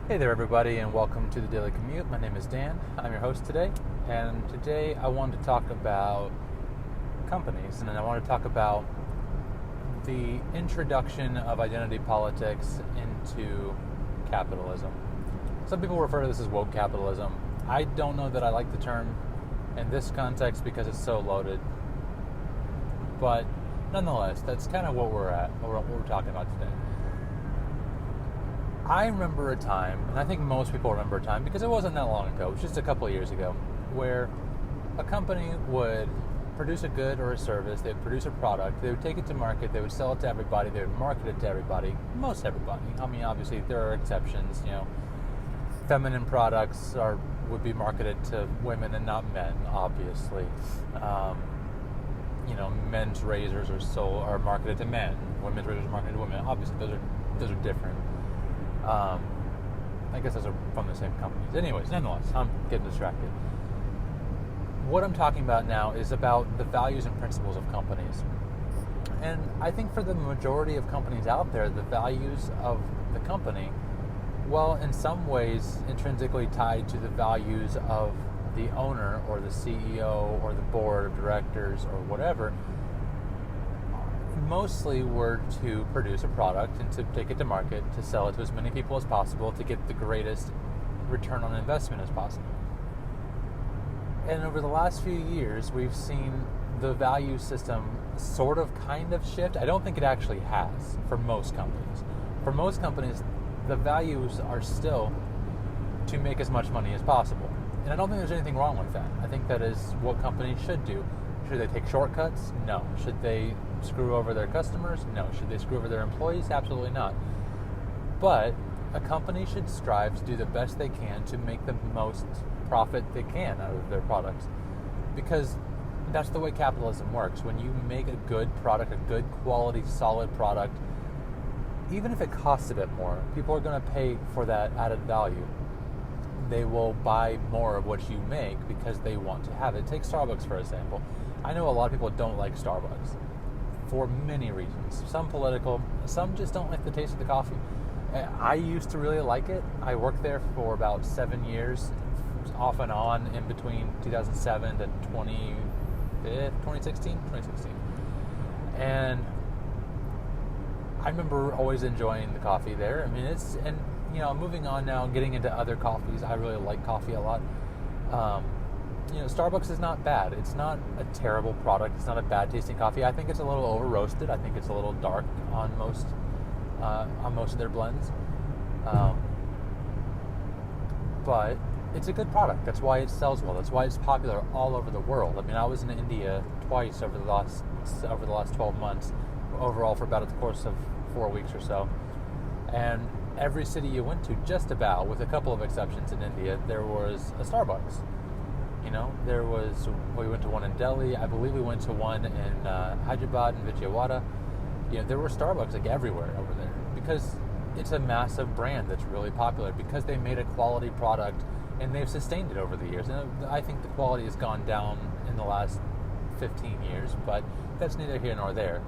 Hey there, everybody, and welcome to the Daily Commute. My name is Dan. I'm your host today, and today I wanted to talk about companies, and I want to talk about the introduction of identity politics into capitalism. Some people refer to this as woke capitalism. I don't know that I like the term in this context because it's so loaded, but nonetheless, that's kind of what we're talking about today. I remember a time, and I think most people remember a time, because it wasn't that long ago, it was just a couple of years ago, where a company would produce a good or a service, they would produce a product, they would take it to market, they would sell it to everybody, they would market it to everybody, most everybody. I mean, obviously, there are exceptions, feminine products would be marketed to women and not men, obviously. Men's razors are marketed to men, women's razors are marketed to women. Obviously, those are different. I guess those are from the same companies. Anyways, nonetheless, I'm getting distracted. What I'm talking about now is about the values and principles of companies. And I think for the majority of companies out there, the values of the company, well, in some ways, intrinsically tied to the values of the owner or the CEO or the board of directors or whatever, mostly were to produce a product and to take it to market, to sell it to as many people as possible, to get the greatest return on investment as possible. And over the last few years, we've seen the value system sort of kind of shift. I don't think it actually has for most companies. For most companies, the values are still to make as much money as possible. And I don't think there's anything wrong with that. I think that is what companies should do. Should they take shortcuts? No. Should they screw over their customers? No. Should they screw over their employees? Absolutely not. But a company should strive to do the best they can to make the most profit they can out of their products. Because that's the way capitalism works. When you make a good product, a good quality, solid product, even if it costs a bit more, people are going to pay for that added value. They will buy more of what you make because they want to have it. Take Starbucks, for example. I know a lot of people don't like Starbucks for many reasons. Some political, some just don't like the taste of the coffee. I used to really like it. I worked there for about 7 years, off and on, in between 2007 to 2016. And I remember always enjoying the coffee there. I mean, moving on now, getting into other coffees. I really like coffee a lot. Starbucks is not bad. It's not a terrible product. It's not a bad tasting coffee. I think it's a little over roasted. I think it's a little dark on most of their blends. But it's a good product. That's why it sells well. That's why it's popular all over the world. I mean, I was in India twice over the last 12 months, overall for about the course of 4 weeks or so. And every city you went to, just about, with a couple of exceptions in India, there was a Starbucks. We went to one in Delhi. I believe we went to one in Hyderabad and Vijayawada. There were Starbucks everywhere over there because it's a massive brand that's really popular because they made a quality product and they've sustained it over the years. And I think the quality has gone down in the last 15 years, but that's neither here nor there.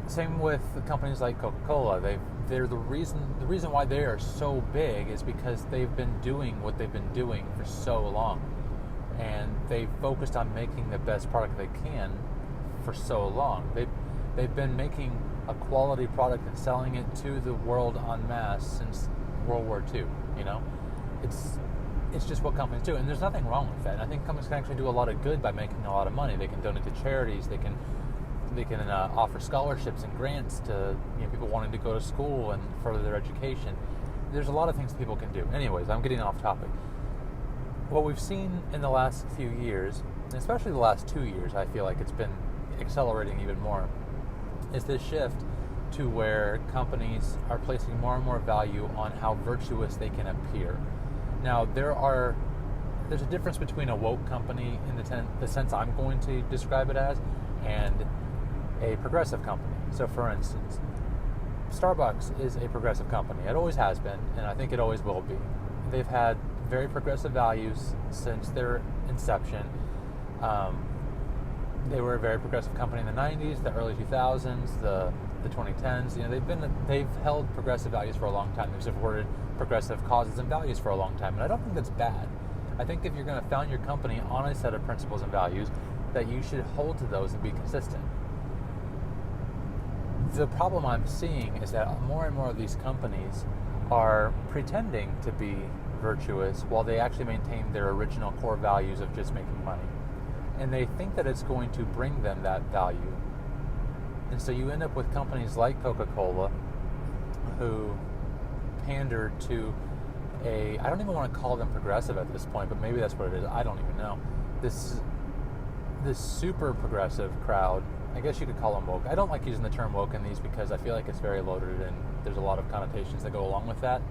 Same with companies like Coca-Cola. They're the reason why they are so big is because they've been doing what they've been doing for so long, and they focused on making the best product they can for so long. They've been making a quality product and selling it to the world en masse since World War II. It's just what companies do, and there's nothing wrong with that. And I think companies can actually do a lot of good by making a lot of money. They can donate to charities. They can offer scholarships and grants to people wanting to go to school and further their education. There's a lot of things people can do. Anyways, I'm getting off topic. What we've seen in the last few years, and especially the last 2 years, I feel like it's been accelerating even more, is this shift to where companies are placing more and more value on how virtuous they can appear. Now, there's a difference between a woke company in the sense I'm going to describe it as, and a progressive company. So, for instance, Starbucks is a progressive company. It always has been, and I think it always will be. They've had very progressive values since their inception. They were a very progressive company in the 90s, the early 2000s, the the 2010s. They've held progressive values for a long time. They've supported progressive causes and values for a long time, and I don't think that's bad. I think if you're going to found your company on a set of principles and values, that you should hold to those and be consistent. The problem I'm seeing is that more and more of these companies are pretending to be virtuous while they actually maintain their original core values of just making money. And they think that it's going to bring them that value. And so you end up with companies like Coca-Cola who pander to I don't even want to call them progressive at this point, but maybe that's what it is. I don't even know. This super progressive crowd, I guess you could call them woke. I don't like using the term woke in these because I feel like it's very loaded and there's a lot of connotations that go along with that.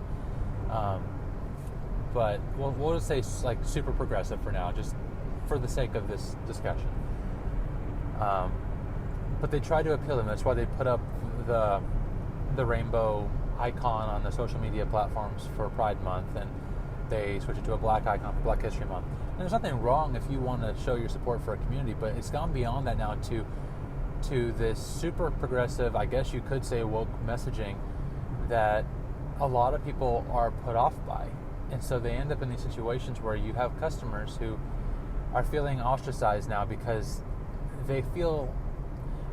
But we'll just say like super progressive for now, just for the sake of this discussion. But they try to appeal to them. That's why they put up the rainbow icon on the social media platforms for Pride Month, and they switch it to a black icon for Black History Month. And there's nothing wrong if you want to show your support for a community, but it's gone beyond that now to this super progressive, I guess you could say woke messaging that a lot of people are put off by. And so they end up in these situations where you have customers who are feeling ostracized now because they feel,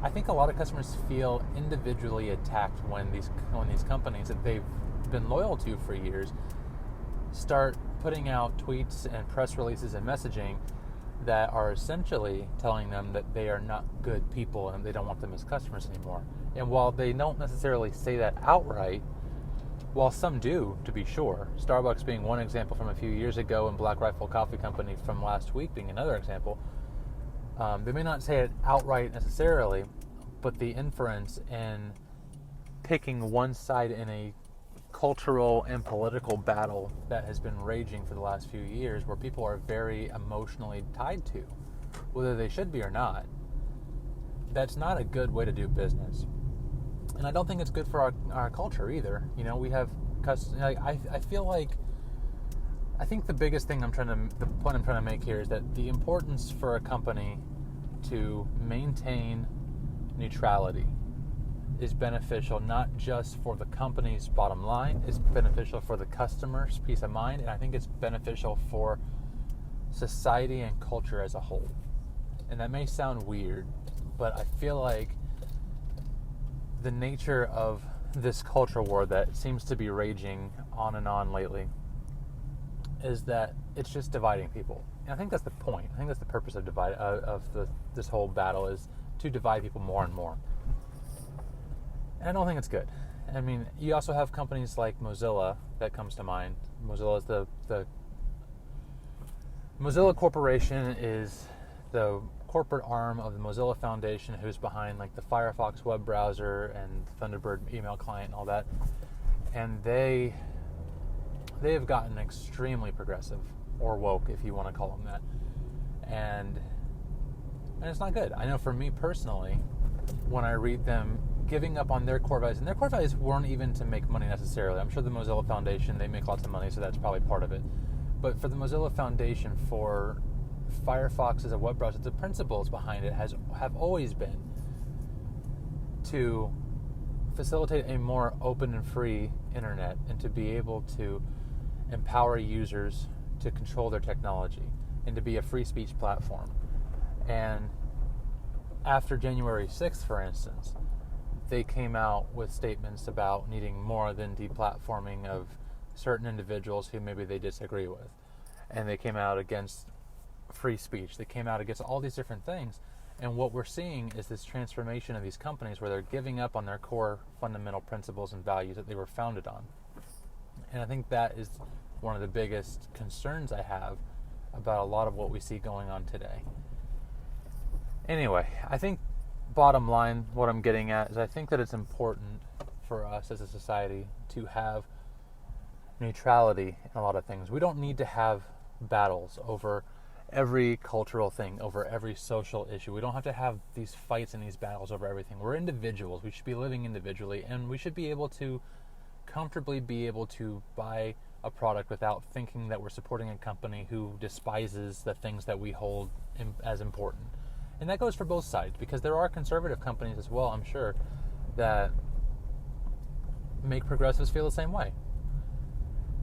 I think a lot of customers feel individually attacked when these companies that they've been loyal to for years start putting out tweets and press releases and messaging that are essentially telling them that they are not good people and they don't want them as customers anymore. And while they don't necessarily say that outright, while some do, to be sure, Starbucks being one example from a few years ago and Black Rifle Coffee Company from last week being another example, they may not say it outright necessarily, but the inference in picking one side in a cultural and political battle that has been raging for the last few years, where people are very emotionally tied to, whether they should be or not, that's not a good way to do business. And I don't think it's good for our culture either. We have I feel like, I think the biggest thing the point I'm trying to make here is that the importance for a company to maintain neutrality is beneficial not just for the company's bottom line, it's beneficial for the customer's peace of mind, and I think it's beneficial for society and culture as a whole. And that may sound weird, but I feel like the nature of this culture war that seems to be raging on and on lately is that it's just dividing people. And I think that's the point. I think that's the purpose of this whole battle, is to divide people more and more. And I don't think it's good. I mean, you also have companies like Mozilla that comes to mind. Mozilla is the Mozilla Corporation is the corporate arm of the Mozilla Foundation, who's behind like the Firefox web browser and Thunderbird email client and all that. And they have gotten extremely progressive, or woke if you want to call them that. And it's not good. I know for me personally, when I read them giving up on their core values, and their core values weren't even to make money necessarily. I'm sure the Mozilla Foundation, they make lots of money, so that's probably part of it. But for the Mozilla Foundation, for Firefox as a web browser, the principles behind it have always been to facilitate a more open and free internet, and to be able to empower users to control their technology, and to be a free speech platform. And after January 6th, for instance, they came out with statements about needing more than deplatforming of certain individuals who maybe they disagree with. And they came out against free speech. They came out against all these different things. And what we're seeing is this transformation of these companies where they're giving up on their core fundamental principles and values that they were founded on. And I think that is one of the biggest concerns I have about a lot of what we see going on today. Anyway, I think bottom line, what I'm getting at is I think that it's important for us as a society to have neutrality in a lot of things. We don't need to have battles over every cultural thing, over every social issue. We don't have to have these fights and these battles over everything. We're individuals. We should be living individually, and we should be able to comfortably buy a product without thinking that we're supporting a company who despises the things that we hold as important. And that goes for both sides, because there are conservative companies as well, I'm sure, that make progressives feel the same way.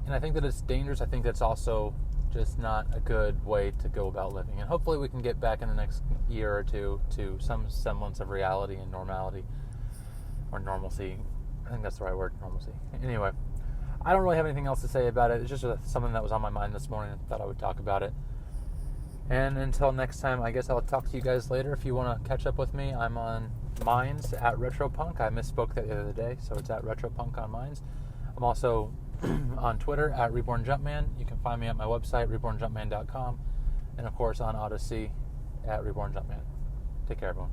And I think that it's dangerous. I think that's also just not a good way to go about living. And hopefully we can get back in the next year or two to some semblance of reality and normality, or normalcy. I think that's the right word, normalcy. Anyway, I don't really have anything else to say about it. It's just something that was on my mind this morning. I thought I would talk about it. And until next time, I guess I'll talk to you guys later. If you want to catch up with me, I'm on Minds at Retropunk. I misspoke that the other day, so it's at Retropunk on Minds. I'm also on Twitter at Reborn Jumpman. You can find me at my website, rebornjumpman.com. And of course on Odyssey at Reborn Jumpman. Take care, everyone.